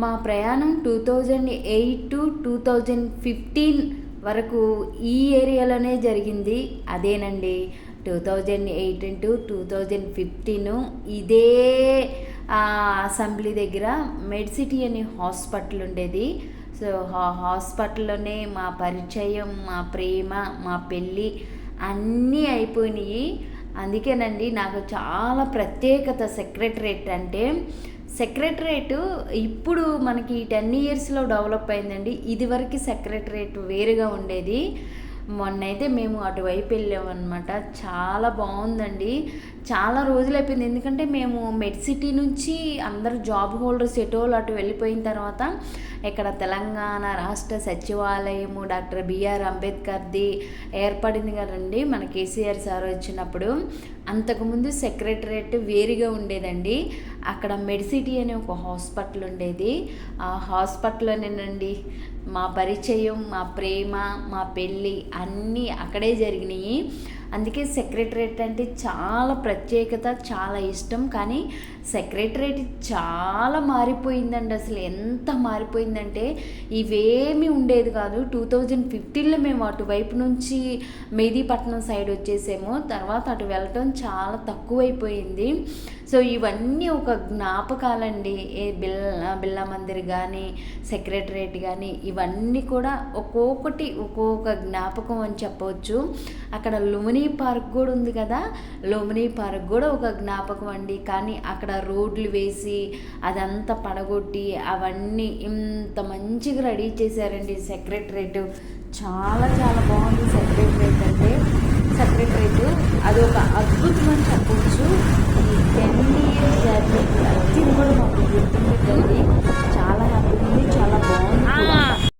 మా ప్రయాణం 2008 టు 2015 వరకు ఈ ఏరియాలోనే జరిగింది. అదేనండి 2008 టు 2015 ఇదే అసెంబ్లీ దగ్గర మెడ్సిటీ అనే హాస్పిటల్ ఉండేది. సో ఆ హాస్పిటల్లోనే మా పరిచయం, మా ప్రేమ, మా పెళ్ళి అన్నీ అయిపోయినాయి. అందుకేనండి నాకు చాలా ప్రత్యేకత సెక్రటరేట్ అంటే. సెక్రటరేట్ ఇప్పుడు మనకి 10 ఇయర్స్లో డెవలప్ అయిందండి. ఇదివరకు సెక్రటరేట్ వేరుగా ఉండేది. మొన్నైతే మేము అటువైపు వెళ్ళామన్నమాట. చాలా బాగుందండి. చాలా రోజులు అయిపోయింది. ఎందుకంటే మేము మెడ్సిటీ నుంచి అందరూ జాబ్ హోల్డర్స్ ఎటోళ్ళు అటు వెళ్ళిపోయిన తర్వాత ఇక్కడ తెలంగాణ రాష్ట్ర సచివాలయము డాక్టర్ బిఆర్ అంబేద్కర్ది ఏర్పడింది కదండి మన కేసీఆర్ సార్ వచ్చినప్పుడు. అంతకుముందు సెక్రటరేట్ వేరుగా ఉండేదండి. అక్కడ మెడ్సిటీ అనే ఒక హాస్పిటల్ ఉండేది. ఆ హాస్పిటల్లోనేనండి మా పరిచయం, మా ప్రేమ, మా పెళ్ళి అన్నీ అక్కడే జరిగినాయి. అందుకే సెక్రటరేట్ అంటే చాలా ప్రత్యేకత, చాలా ఇష్టం. కానీ సెక్రటరేట్ చాలా మారిపోయిందండి. అసలు ఎంత మారిపోయిందంటే ఇవేమీ ఉండేది కాదు. 2015లో మేము అటువైపు నుంచి మెహదీపట్నం సైడ్ వచ్చేసాము. తర్వాత అటు వెళ్ళటం చాలా తక్కువైపోయింది. సో ఇవన్నీ ఒక జ్ఞాపకాలండి. బిర్లా మందిర్ కానీ సెక్రటరేట్ కానీ ఇవన్నీ కూడా ఒక్కొక్కటి ఒక్కొక్క జ్ఞాపకం అని చెప్పవచ్చు. అక్కడ లుమినీ పార్క్ కూడా ఉంది కదా, లుమినీ పార్క్ కూడా ఒక జ్ఞాపకం అండి. కానీ అక్కడ రోడ్లు వేసి అదంతా పడగొట్టి అవన్నీ ఇంత మంచిగా రెడీ చేశారండి సెక్రటరేట్. చాలా చాలా బాగుంది సెక్రటరేట్ అంటే. సెక్రటరేట్ అది ఒక అద్భుతం అని చెప్పవచ్చు. ఈ 10 ఇయర్స్ జర్నీ ప్రతిది కూడా మాకు గుర్తుంటుంది.